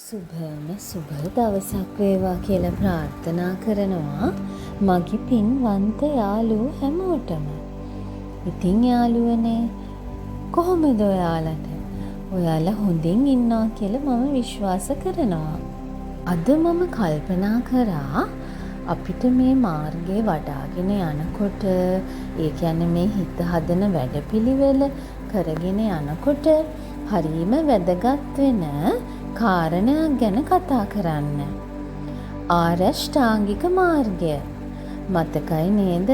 සුභම සුභ දවසක් වේවා කියලා ප්‍රාර්ථනා කරනවා මගේ පින්වන්ත යාළුවෝ හැමෝටම. ඉතින් යාළුවනේ කොහොමද ඔයාලට? ඔයාලා හොඳින් ඉන්නවා කියලා මම විශ්වාස කරනවා. අද මම කල්පනා කරා අපිට මේ මාර්ගයේ වඩාගෙන යනකොට ඒ කියන්නේ මේ හිත හදන වැඩපිළිවෙල කරගෙන යනකොට හරීම වැදගත් වෙන කාරණයක් ගැන කතා කරන්න. ආරෂ්ඨාංගික මාර්ගය. මතකයි නේද?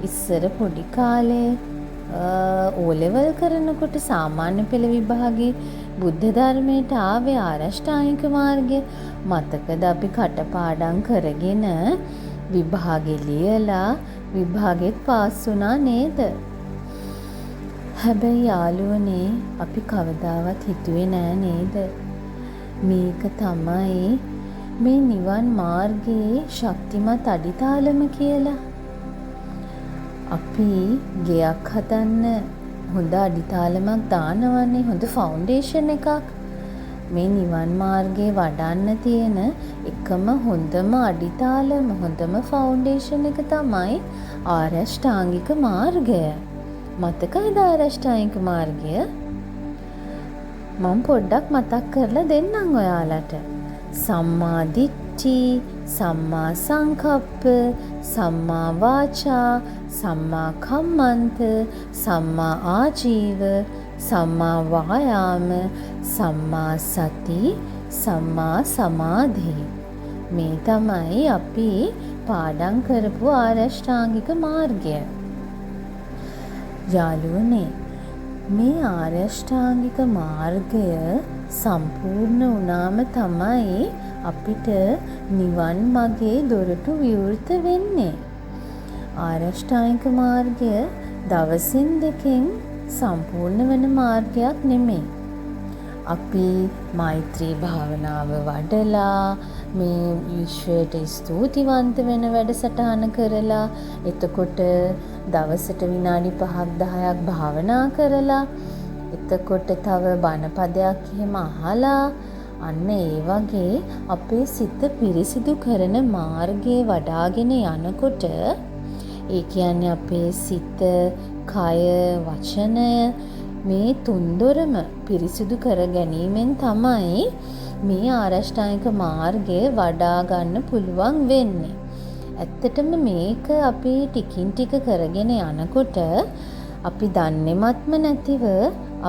ඉස්සර පොඩි කාලේ ඕලෙවල් කරනකොට සාමාන්‍ය පෙළ විභාගේ බුද්ධ ධර්මයට ආවේ ආරෂ්ඨාංගික මාර්ගය. මතකද අපි කටපාඩම් කරගෙන විභාගෙ ලියලා විභාගෙත් පාස් වුණා නේද? හැබැයි යාළුවනේ අපි කවදාවත් හිතුවේ නෑ නේද? මේක තමයි මේ නිවන් මාර්ගයේ ශක්තිමත් අඩිතාලම කියලා. අපි ගෙයක් හදන්න හොඳ අඩිතාලමක් දානවන්නේ, හොඳ ෆවුන්ඩේෂන් එකක්. මේ නිවන් මාර්ගයේ වඩන්න තියෙන එකම හොඳම අඩිතාලම, හොඳම ෆවුන්ඩේෂන් එක තමයි ආරෂ්ඨාංගික මාර්ගය. මතකයිද ආරෂ්ඨාංගික මාර්ගය? මම පොඩ්ඩක් මතක් කරලා දෙන්නම් ඔයාලට. සම්මා දිට්ඨි, සම්මා සංකප්ප, සම්මා වාචා, සම්මා කම්මන්ත, සම්මා ආජීව, සම්මා වායාම, සම්මා සති, සම්මා සමාධි. මේ තමයි අපි පාඩම් කරපු ආරෂ්ඨාංගික මාර්ගය. යාළුවනේ, මේ ආරෂ්ඨාංගික මාර්ගය සම්පූර්ණ වුණාම තමයි අපිට නිවන් මාගේ දොරටු විවෘත වෙන්නේ. ආරෂ්ඨාංගික මාර්ගය දවසින් දෙකෙන් සම්පූර්ණ වෙන මාර්ගයක් නෙමෙයි. අපි මෛත්‍රී භාවනාව වඩලා මේ විශ්වයට ස්තුතිවන්ත වෙන වැඩසටහන කරලා, එතකොට දවසට විනාඩි 5ක් 10ක් භාවනා කරලා, එතකොට තව බණපදයක් එහෙම අහලා, අන්න ඒ වගේ අපේ සිත පිරිසිදු කරන මාර්ගයේ වඩාගෙන යනකොට, ඒ කියන්නේ අපේ සිත, කය, වචනය මේ තුන්දොරම පිරිසිදු කර ගැනීමෙන් තමයි මේ ආරෂ්ඨාංගික මාර්ගය වඩා ගන්න පුළුවන් වෙන්නේ. ඇත්තටම මේක අපි ටිකින් ටික කරගෙන යනකොට අපි දන්නේමත්ම නැතිව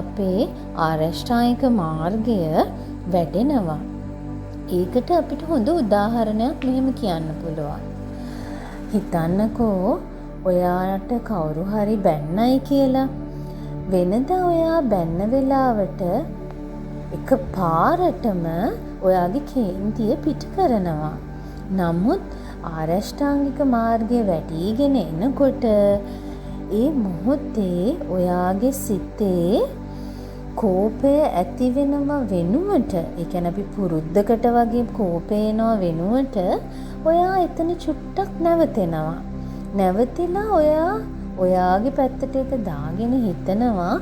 අපේ ආරෂ්ඨාංගික මාර්ගය වැඩෙනවා. ඒකට අපිට හොඳ උදාහරණයක් මෙහෙම කියන්න පුළුවන්. හිතන්නකෝ ඔයාට කවුරු හරි බැන්නයි කියලා. වෙනදා ඔයා බැන්න වෙලාවට එක පාරටම ඔයාගේ කේන්තිය පිට කරනවා. නමුත් ආරෂ්ඨාංගික මාර්ගය වැඩිගෙන එනකොට ඒ මොහොතේ ඔයාගේ සිතේ කෝපය ඇති වෙනව වෙනුවට, ඒ කියන්නේ අපි පුරුද්දකට වගේ කෝපය එනවා වෙනුවට ඔයා එතන චුට්ටක් නැවතෙනවා. නැවතිලා ඔයාගේ පැත්තට එක දාගෙන හිතනවා,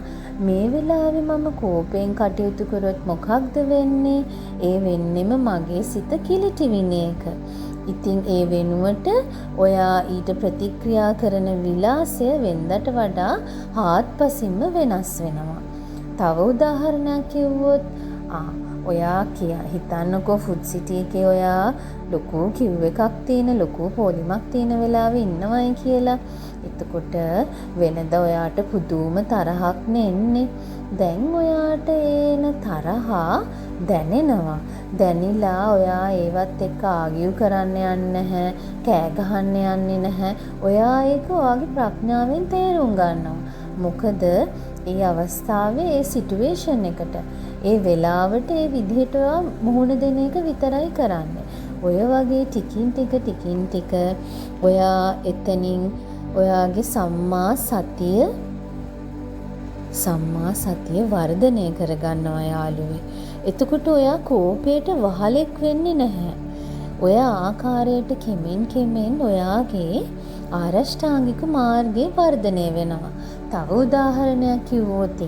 මේ වෙලාවේ මම කෝපයෙන් කටයුතු කරොත් මොකක්ද වෙන්නේ? ඒ වෙන්නෙම මගේ සිත කිලිටිවින එක. ඉතින් ඒ වෙනුවට ඔයා ඊට ප්‍රතික්‍රියා කරන විලාසය වෙනදට වඩා හාත්පසින්ම වෙනස් වෙනවා. තව උදාහරණයක් කිව්වොත්, ඔයා හිතන්නකෝ ෆුඩ් සිටි එකේ ඔයා ලොකු කිව් එකක් තියෙන, ලොකු පොලිමක් තියෙන වෙලාවේ ඉන්නවයි කියලා. එතකොට වෙනද ඔයාට පුදුම තරහක් නෙන්නේ. දැන් ඔයාට එන තරහා දැනෙනවා. දැනිලා ඔයා ඒවත් එක්ක ආගියු කරන්න යන්නේ නැහැ, කෑ ගහන්න යන්නේ නැහැ. ඔයා ඒක ඔයාගේ ප්‍රඥාවෙන් තේරුම් ගන්නවා. මොකද ඒ අවස්ථාවේ ඒ සිටුේෂන් එකට, ඒ වෙලාවට ඒ විදිහට ඔයා මුහුණ දෙන එක විතරයි කරන්නේ. ඔය වගේ ටිකින් ටික ඔයා එතනින් ඔයාගේ සම්මා සතිය වර්ධනය කරගන්නවා යාළුවේ. එතකොට ඔයා කෝපයට වහලෙක් වෙන්නේ නැහැ. ඔය ආකාරයට කෙමෙන් ඔයාගේ ආරෂ්ඨාංගික මාර්ගය වර්ධනය වෙනවා. තව උදාහරණයක් කිව්වොත්,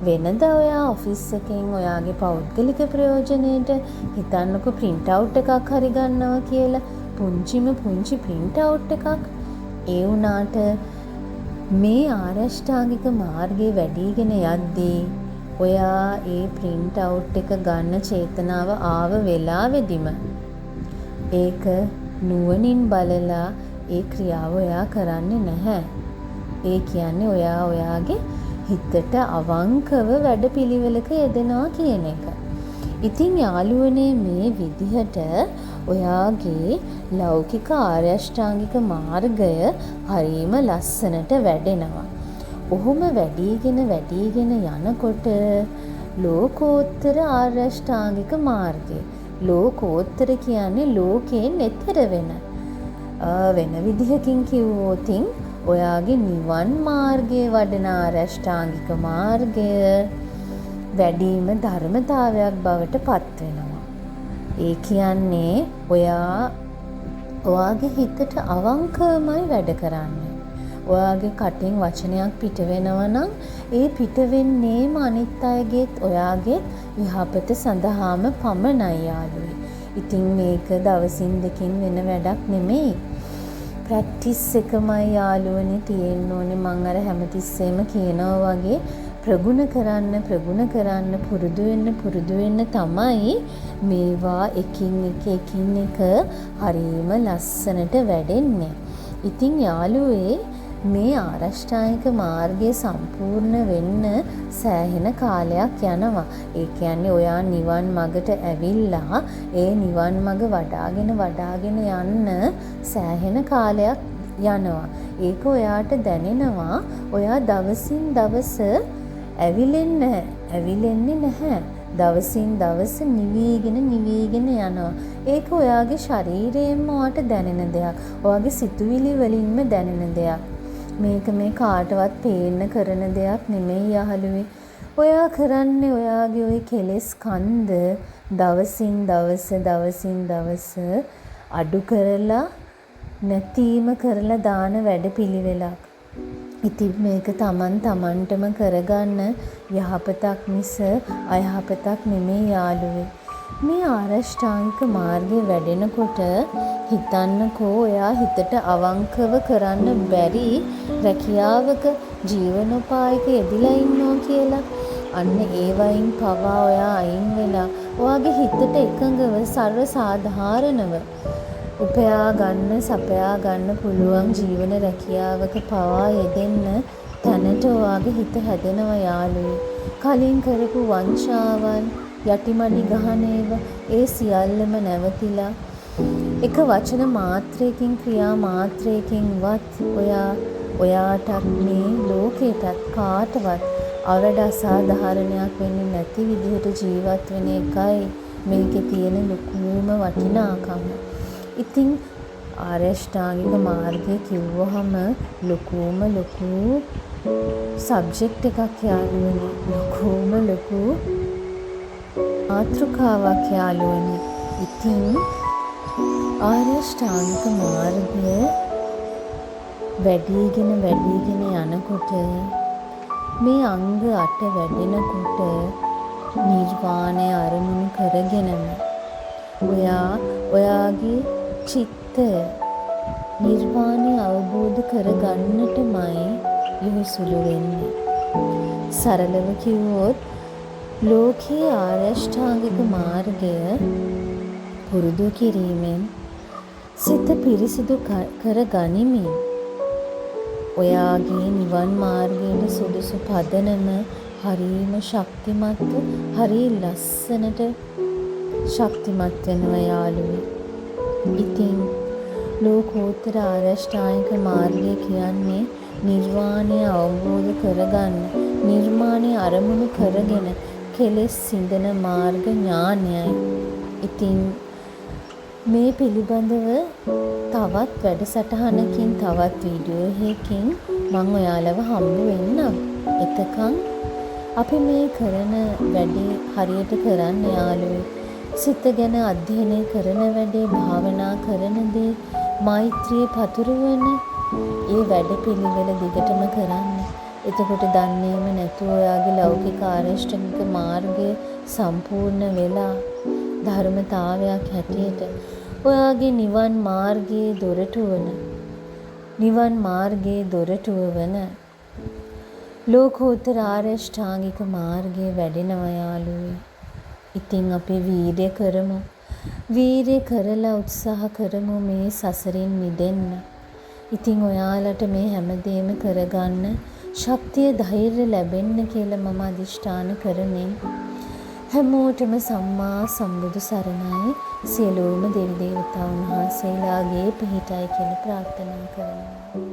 වෙනද ඔයා ඔෆිස් එකෙන් ඔයාගේ පෞද්ගලික ප්‍රයෝජනයට හිතන්නකො ප්‍රින්ට් අවුට් එකක් හරි ගන්නවා කියලා. පුංචිම පුංචි ප්‍රින්ට් අවුට් එකක්. ඒ වුණාට මේ ආරෂ්ඨාංගික මාර්ගයේ වැඩිගෙන යද්දී ඔයා ඒ ප්‍රින්ට් අවුට් එක ගන්න චේතනාව ආව වෙලාවෙදිම ඒක නුවණින් බලලා ඒ ක්‍රියාව ඔයා කරන්නේ නැහැ. ඒ කියන්නේ ඔයා ඔයාගේ හිතට අවංකව වැඩපිළිවෙලක යෙදෙනවා කියන එක. ඉතින් යාළුවනේ මේ විදිහට ඔයාගේ ලෞකික ආර්යෂ්ටාංගික මාර්ගය හරීම ලස්සනට වැඩෙනවා. ඔහොම වැඩිගෙන යනකොට ලෝකෝත්තර ආර්යෂ්ටාංගික මාර්ගය. ලෝකෝත්තර කියන්නේ ලෝකයෙන් එතර වෙන විදිහකින් කිව්වොතින් ඔයාගේ නිවන් මාර්ගයේ වඩන ආර්යෂ්ටාංගික මාර්ගය වැඩිම ධර්මතාවයක් බවට පත් වෙනවා. ඒ කියන්නේ ඔයාගේ හිතට අවංකවමයි වැඩ කරන්නේ. ඔයාගේ කටින් වචනයක් පිට වෙනවා නම් ඒ පිට වෙන්නේම අනිත් අයගේත් ඔයාගේත් යහපත සඳහාම පමණයි යාළුවේ. ඉතින් මේක දවසින් දෙකකින් වෙන වැඩක් නෙමෙයි. ප්‍රැක්ටිස් එකමයි යාළුවනේ තියෙන්න ඕනේ. මං අර හැමතිස්සෙම කියනවා වගේ ප්‍රගුණ කරන්න පුරුදු වෙන්න තමයි මේවා එකින් එක හරිම ලස්සනට වැඩෙන්නේ. ඉතින් යාළුවේ මේ ආරෂ්ඨායික මාර්ගය සම්පූර්ණ වෙන්න සෑහෙන කාලයක් යනවා. ඒ කියන්නේ ඔයා නිවන් මගට ඇවිල්ලා ඒ නිවන් මග වඩාගෙන යන්න සෑහෙන කාලයක් යනවා. ඒක ඔයාට දැනෙනවා. ඔයා දවසින් දවස ඇවිලෙන්නේ නැහැ. දවසින් දවස නිවිගෙන යනවා. ඒක ඔයාගේ ශරීරයෙන්ම ඔයාට දැනෙන දෙයක්. ඔයාගේ සිතුවිලි වලින්ම දැනෙන දෙයක්. මේක මේ කාටවත් පේන්න කරන දෙයක් නෙමෙයි යාළුවේ. ඔයා කරන්නේ ඔයාගේ ওই කෙලෙස් කන්ද දවසින් දවස අඩු කරලා නැතිම කරලා දාන වැඩපිළිවෙලක්. ඉතින් මේක තමන්ටම කරගන්න යහපතක් මිස අයහපතක් නෙමෙයි යාළුවේ. මේ ආරෂ්ඨාංගික මාර්ගයේ වැඩෙනකොට හිතන්නකෝ ඔයා හිතට අවංකව කරන්න බැරි රැකියාවක ජීවනෝපායක යෙදිලා ඉන්නවා කියලා. අන්න ඒ වයින් පවා ඔයා අයින් වෙලා ඔයාගේ හිතට එකඟව සර්ව සාධාරණව උපයා ගන්න පුළුවන් ජීවන රැකියාවක පවා යෙදෙන්න තැනට ඔයාගේ හිත හැදෙනවා යාළුවේ. කලින් කරපු වංචාවන් යටිමඩි ගහන ඒ සියල්ලම නැවතිලා එක වචන මාත්‍රයකින් ක්‍රියා මාත්‍රයකින්වත් ඔයාටත් මේ ලෝකයටත් කාටවත් අවඩ අසාධාරණයක් වෙන්නේ නැති විදිහට ජීවත් වෙන එකයි මේකේ තියෙන ලොකුම වටිනාකම. ඉතින් ආරෂ්ඨාංගික මාර්ගය කිව්වහම ලොකු සබ්ජෙක්ට් එකක් යාළුවනේ. ලොකු මාතෘකාවක් යාළුවනේ. ඉතින් ආරෂ්ඨාංගික මාර්ගය වැඩිගෙන යනකොට මේ අංග 8 වැඩෙනකොට නිර්වාණය අරමුණු කරගෙනම ඔයාගේ චිත්තය නිර්වාණය අවබෝධ කරගන්නටමයි යොසුළු වෙන්නේ. සරලව කිව්වොත් ලෝකයේ ආරෂ්ඨාංගික මාර්ගය පුරුදු කිරීමෙන් සිත පිරිසිදු කරගනිමින් ඔයාගේ නිවන් මාර්ගයේ සුදුසු පදනම හරිම ශක්තිමත් හරි ලස්සනට ශක්තිමත් වෙනවා යාළුවේ. ඉතින් ලෝකෝත්තර ආරෂ්ඨායික මාර්ගය කියන්නේ නිර්වාණය අවබෝධ කරගන්න, නිර්මාණය අරමුණු කරගෙන කෙලෙස් සිඳන මාර්ග ඥානයයි. ඉතින් මේ පිළිබඳව තවත් වැඩසටහනකින් තවත් වීඩියෝ එකකින් මම ඔයාලව හම්බ වෙන්නම්. එතකන් අපි මේ කරන වැඩේ හරියට කරන්න යාළුවෝ. සිත ගැන අධ්‍යයනය කරන වැඩේ, භාවනා කරන දේ, මෛත්‍රිය පතුරවන ඒ වැඩ පිළිවෙල දිගටම කරන්න. එතකොට දන්නේම නැතුව ඔයාගේ ලෞකික ආරෂ්ඨික මාර්ගය සම්පූර්ණ වෙලා ධර්මතාවයක් හැටියට ඔයාගේ නිවන් මාර්ගයේ දොරටුව වන ලෝකෝත්තර ආරෂ්ඨාංගික මාර්ගයේ වැඩෙනවා යාළුවෝ. ඉතින් අපි වීර්ය කරමු. වීර්ය කරලා උත්සාහ කරමු මේ සසරින් මිදෙන්න. ඉතින් ඔයාලට මේ හැමදේම කරගන්න ශක්තිය ධෛර්ය ලැබෙන්න කියලා මම අදිෂ්ඨාන කරමින් හැමෝටම සම්මා සම්බුදු සරණයි. සියලුම දෙවි දේවතාවුන් වහන්සේලාගේ පිහිටයි කියලා ප්‍රාර්ථනා කරනවා.